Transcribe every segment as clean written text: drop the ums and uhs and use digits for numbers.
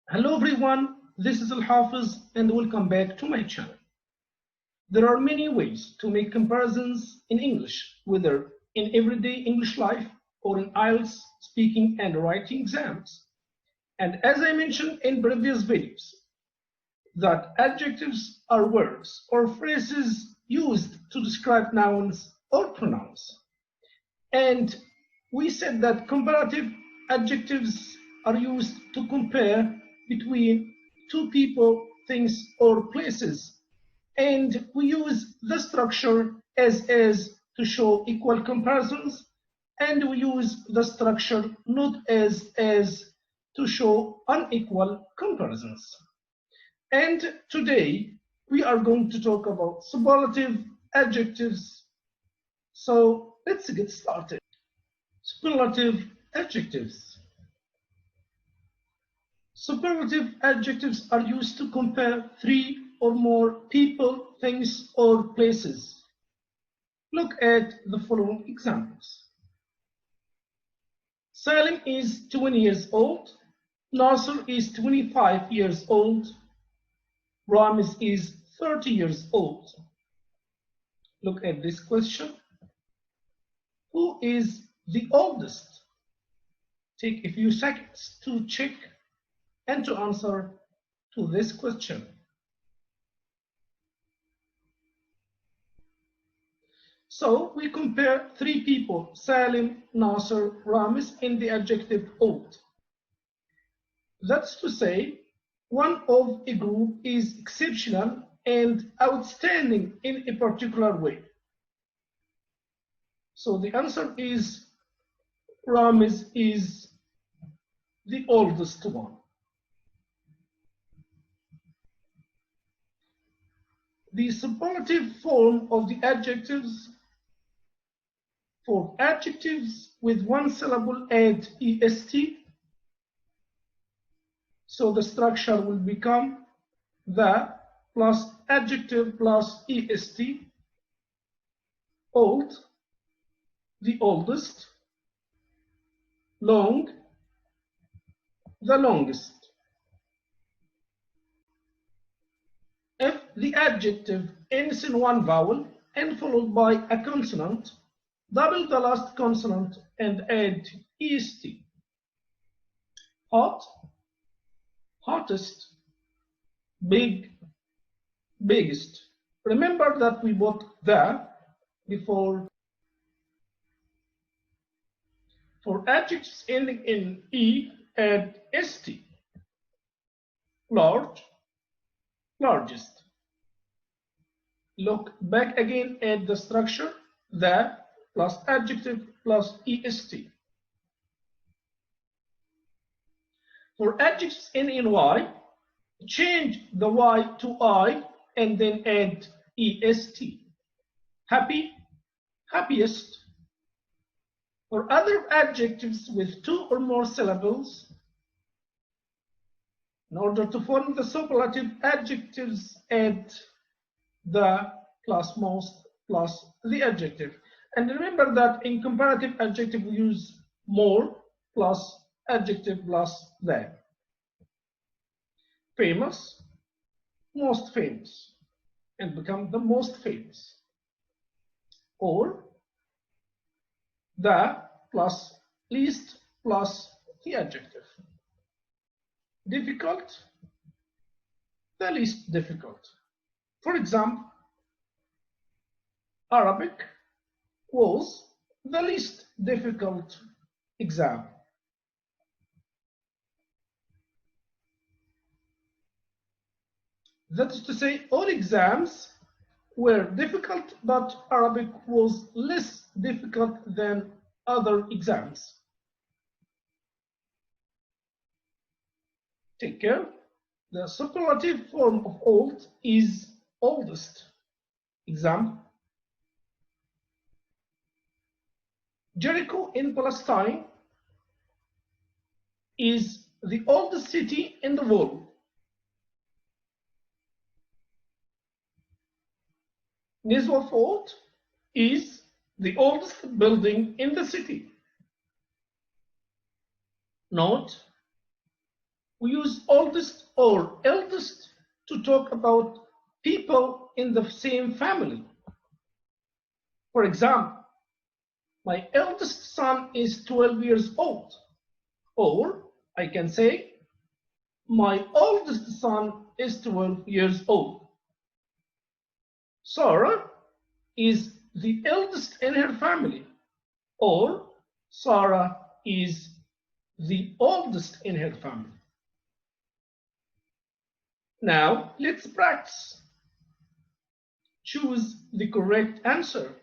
Hello everyone, this is Al-Hafiz and welcome back to my channel. There are many ways to make comparisons in English, whether in everyday English life or in IELTS speaking and writing exams. And as I mentioned in previous videos, that adjectives are words or phrases used to describe nouns or pronouns. And we said that comparative adjectives are used to compare between two people, things, or places. And we use the structure as to show equal comparisons, and we use the structure not as to show unequal comparisons. And today we are going to talk about superlative adjectives. So let's get started. Superlative adjectives. Superlative adjectives are used to compare three or more people, things, or places. Look at the following examples. Salim is 20 years old. Nasser is 25 years old. Ramiz is 30 years old. Look at this question. Who is the oldest? Take a few seconds to check and to answer to this question. So we compare three people, Salim, Nasser, Ramiz, in the adjective old. That's to say, one of a group is exceptional and outstanding in a particular way. So the answer is Ramiz is the oldest one. The superlative form of the adjectives. For adjectives with one syllable, add est. So the structure will become the plus adjective plus est. Old, the oldest. Long, the longest. If the adjective ends in one vowel and followed by a consonant, double the last consonant and add est. Hot, hottest. Big, biggest. Remember that we put the before. For adjectives ending in e, add st. Large, largest. Look back again at the structure, the plus adjective plus est. For adjectives ending in y, change the y to I and then add est. Happy, happiest. For other adjectives with two or more syllables, in order to form the superlative adjectives, add the plus most plus the adjective. And remember that in comparative adjective we use more plus adjective plus the. Famous, most famous, and become the most famous. Or the plus least plus the adjective. Difficult, the least difficult. For example, Arabic was the least difficult exam. That is to say, all exams were difficult, but Arabic was less difficult than other exams. Take care. The superlative form of old is oldest. Example. Jericho in Palestine is the oldest city in the world. Nizwa Fort is the oldest building in the city. Note, we use oldest or eldest to talk about people in the same family. For example, my eldest son is 12 years old. Or I can say, my oldest son is 12 years old. Sarah is the eldest in her family. Or Sarah is the oldest in her family. Now let's practice. Choose the correct answer.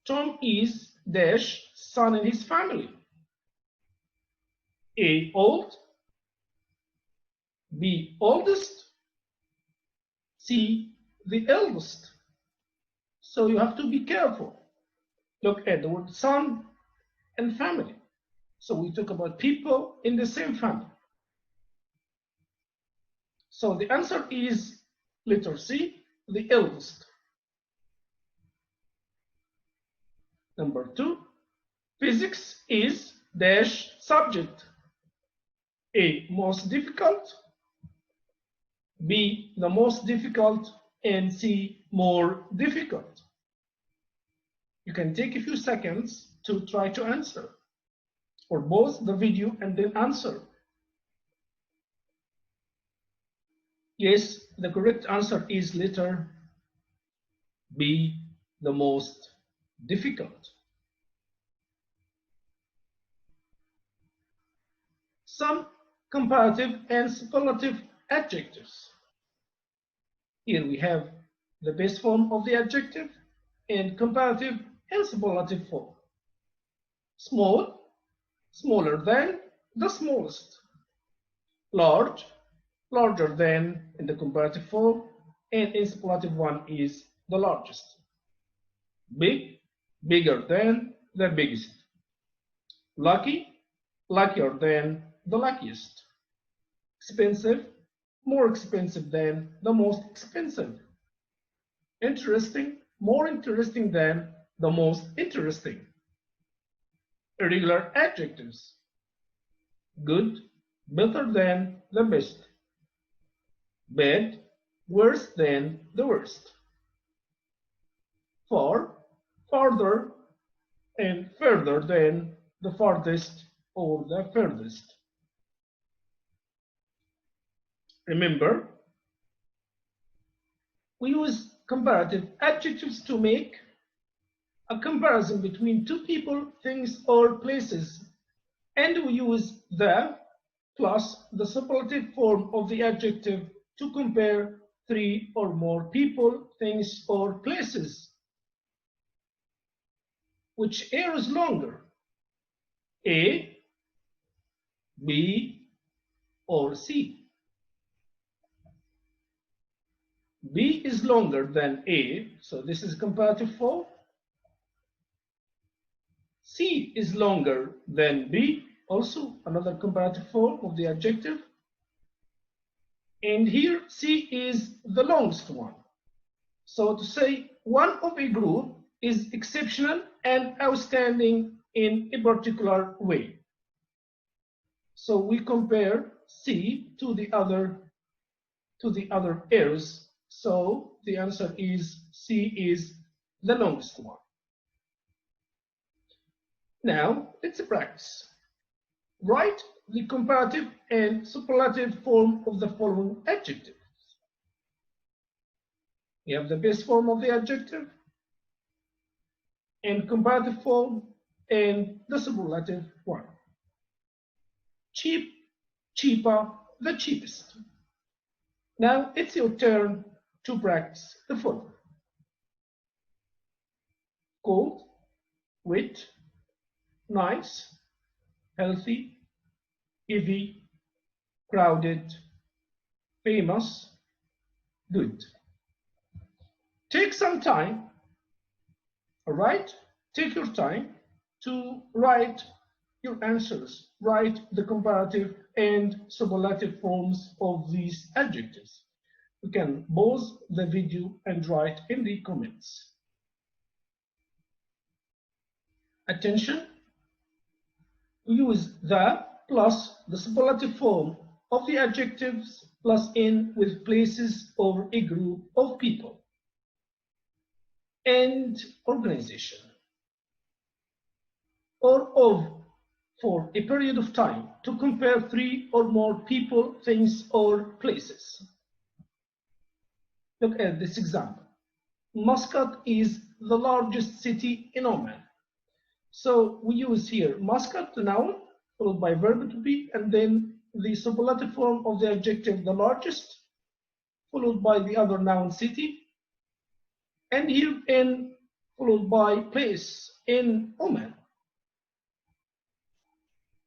Tom is dash son in his family. A, old. B, oldest. C, the eldest. So you have to be careful. Look at the word son and family. So we talk about people in the same family. So the answer is letter C, the eldest. Number 2, physics is dash subject. A, most difficult. B, the most difficult. And C, more difficult. You can take a few seconds to try to answer, or pause the video and then answer. Yes, the correct answer is letter B, the most difficult. Some comparative and superlative adjectives. Here we have the base form of the adjective and comparative and superlative form. Small, smaller than, the smallest. Large, larger than in the comparative form, and in superlative one is the largest. Big, bigger than, the biggest. Lucky, luckier than, the luckiest. Expensive, more expensive than, the most expensive. Interesting, more interesting than, the most interesting. Irregular adjectives. Good, better than, the best. Bad, worse than, the worst. Far, farther, and further than, the farthest or the furthest. Remember, we use comparative adjectives to make a comparison between two people, things, or places, and we use the plus the superlative form of the adjective to compare three or more people, things, or places. Which A is longer? A, B, or C? B is longer than A, so this is comparative form. C is longer than B, also another comparative form of the adjective. And here C is the longest one. So to say one of a group is exceptional and outstanding in a particular way. So we compare C to the other pairs. So the answer is C is the longest one. Now let's practice. Write the comparative and superlative form of the following adjectives. We have the base form of the adjective and comparative form and the superlative one. Cheap, cheaper, the cheapest. Now it's your turn to practice the following. Cold, wet, nice, healthy, heavy, crowded, famous, good. Take some time, all right? Take your time to write your answers. Write the comparative and superlative forms of these adjectives. You can pause the video and write in the comments. Attention, we use the plus the superlative form of the adjectives plus in with places or a group of people and organization, or of for a period of time to compare three or more people, things, or places. Look at this example. Muscat is the largest city in Oman. So we use here Muscat, the noun, followed by verb to be, and then the superlative form of the adjective, the largest, followed by the other noun, city, and here in, followed by place, in Oman.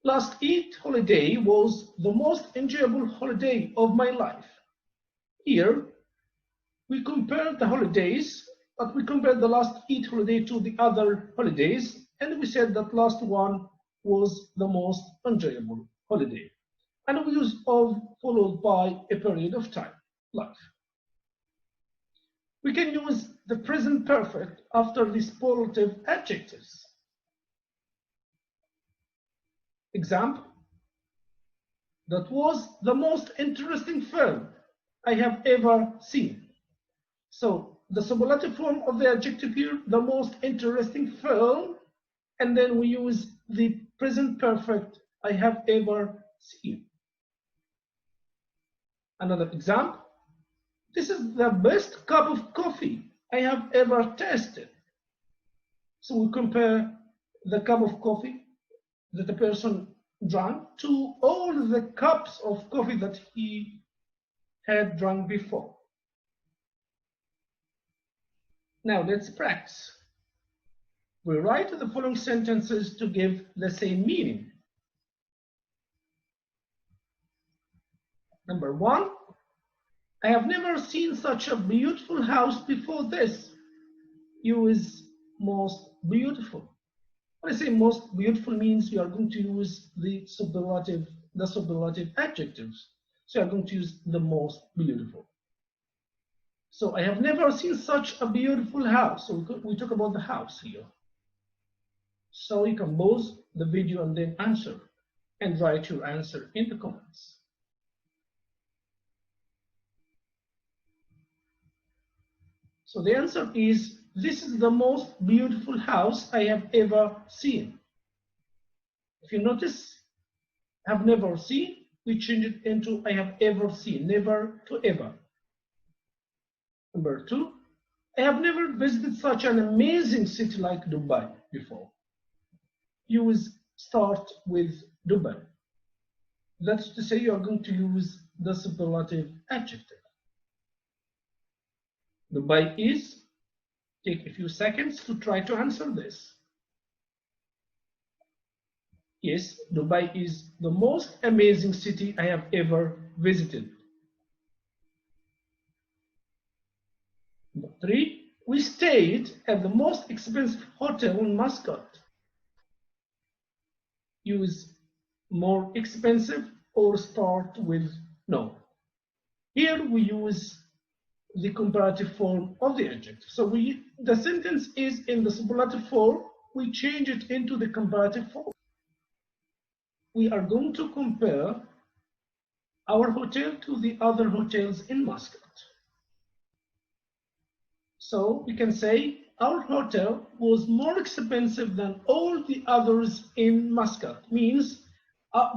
Last Eid holiday was the most enjoyable holiday of my life. Here, we compare the holidays, but we compare the last Eid holiday to the other holidays, and we said that last one was the most enjoyable holiday. And we use of followed by a period of time, life. We can use the present perfect after the superlative adjectives. Example, that was the most interesting film I have ever seen. So the superlative form of the adjective here, the most interesting film, and then we use the present perfect, I have ever seen. Another example, this is the best cup of coffee I have ever tasted. So we compare the cup of coffee that the person drank to all the cups of coffee that he had drunk before. Now let's practice. We write the following sentences to give the same meaning. Number one, I have never seen such a beautiful house before this. Use most beautiful. When I say most beautiful means you are going to use the superlative adjectives. So you are going to use the most beautiful. So I have never seen such a beautiful house. So we talk about the house here. So you can pause the video and then answer and write your answer in the comments. So the answer is, this is the most beautiful house I have ever seen. If you notice, have never seen, we change it into I have ever seen, never to ever. Number two, I have never visited such an amazing city like Dubai before. Use start with Dubai. That's to say you are going to use the superlative adjective. Dubai is, take a few seconds to try to answer this. Yes, Dubai is the most amazing city I have ever visited. Number three, we stayed at the most expensive hotel in Muscat. Use more expensive or start with no. Here we use the comparative form of the adjective. So the sentence is in the superlative form, we change it into the comparative form. We are going to compare our hotel to the other hotels in Muscat. So we can say our hotel was more expensive than all the others in Muscat. Means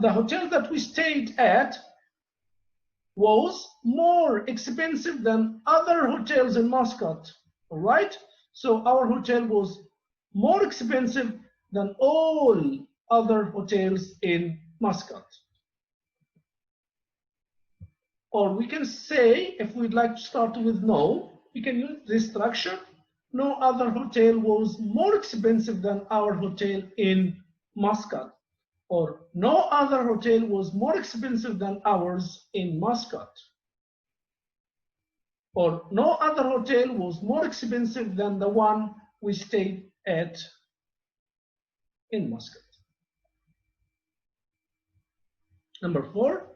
the hotel that we stayed at was more expensive than other hotels in Muscat. All right? So our hotel was more expensive than all other hotels in Muscat. Or we can say, if we'd like to start with no, we can use this structure. No other hotel was more expensive than our hotel in Muscat. Or no other hotel was more expensive than ours in Muscat. Or no other hotel was more expensive than the one we stayed at in Muscat. Number four,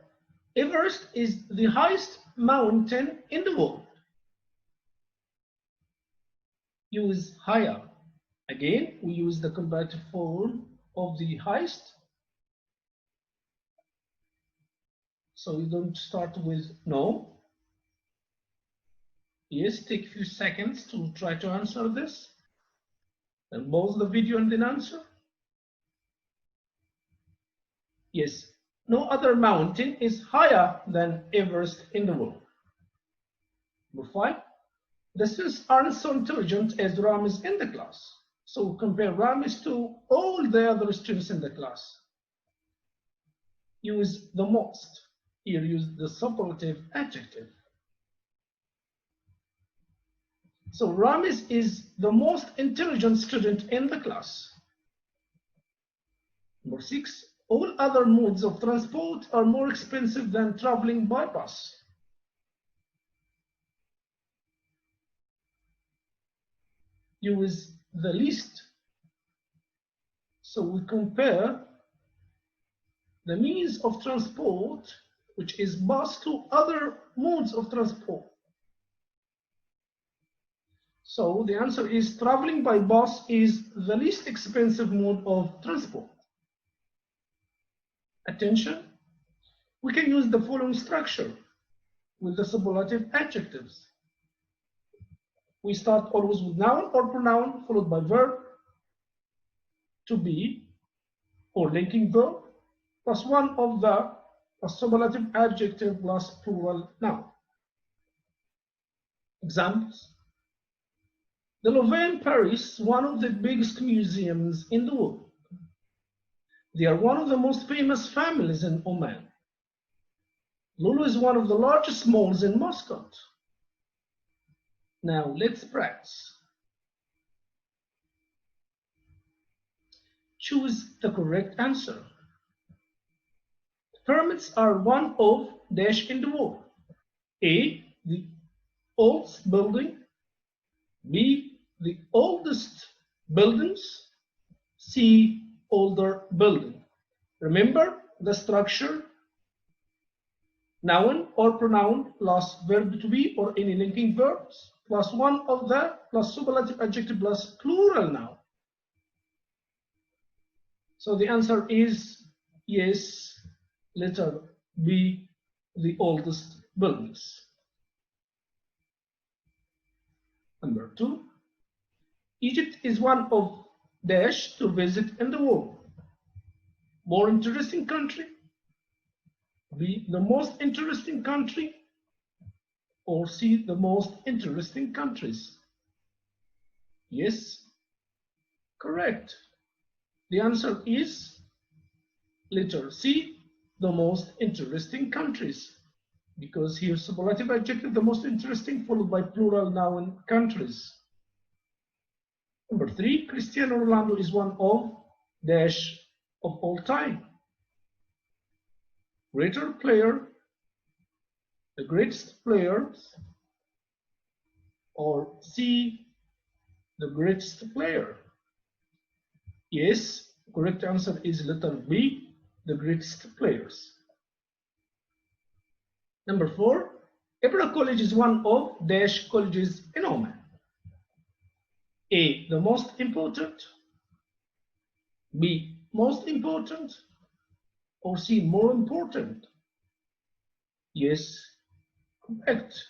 Everest is the highest mountain in the world. Use higher. Again, we use the comparative form of the highest. So you don't start with no. Yes, take a few seconds to try to answer this. Then pause the video and then answer. Yes, no other mountain is higher than Everest in the world. Number 5. The students aren't so intelligent as Ramis in the class. So compare Ramis to all the other students in the class. Use the most. Here use the superlative adjective. So Ramis is the most intelligent student in the class. Number 6. All other modes of transport are more expensive than traveling by bus. Use the least. So we compare the means of transport, which is bus, to other modes of transport. So the answer is traveling by bus is the least expensive mode of transport. Attention, we can use the following structure with the superlative adjectives. We start always with noun or pronoun followed by verb, to be, or linking verb, plus one of the superlative adjective plus plural noun. Examples. The Louvre in Paris, one of the biggest museums in the world. They are one of the most famous families in Oman. Lulu is one of the largest malls in Moscow. Now let's practice. Choose the correct answer. The pyramids are one of dash in the world. A, the oldest building. B, the oldest buildings. C, older building. Remember the structure: noun or pronoun plus verb to be or any linking verbs plus one of the plus superlative adjective plus plural noun. So the answer is yes, letter B, the oldest buildings. Number 2, Egypt is one of dash to visit in the world. More interesting country, B, the most interesting country, or C, the most interesting countries. Yes, correct. The answer is letter C, the most interesting countries, because here superlative adjective, the most interesting, followed by plural noun countries. Number 3, Cristiano Ronaldo is one of dash of all time. Greater player, the greatest players, or C, the greatest player. Yes, correct answer is letter B, the greatest players. Number 4, Ibra College is one of dash colleges in Oman. A, the most important. B, most important. Or C, more important. Yes, correct.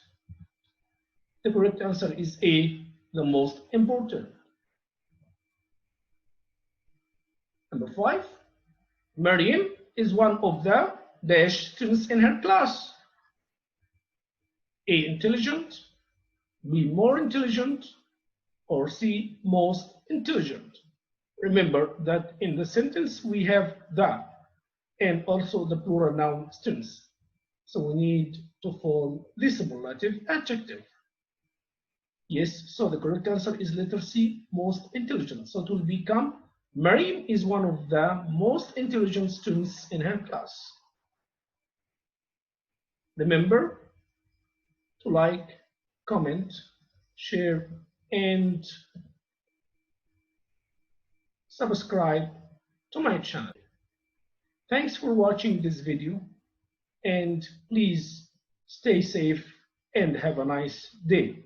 The correct answer is A, the most important. Number 5, Maryam is one of the dash students in her class. A, intelligent. B, more intelligent. Or C, most intelligent. Remember that in the sentence we have the and also the plural noun students. So we need to form the superlative adjective. Yes, so the correct answer is letter C, most intelligent. So it will become Maryam is one of the most intelligent students in her class. Remember to like, comment, share, and subscribe to my channel. Thanks for watching this video, and please stay safe and have a nice day.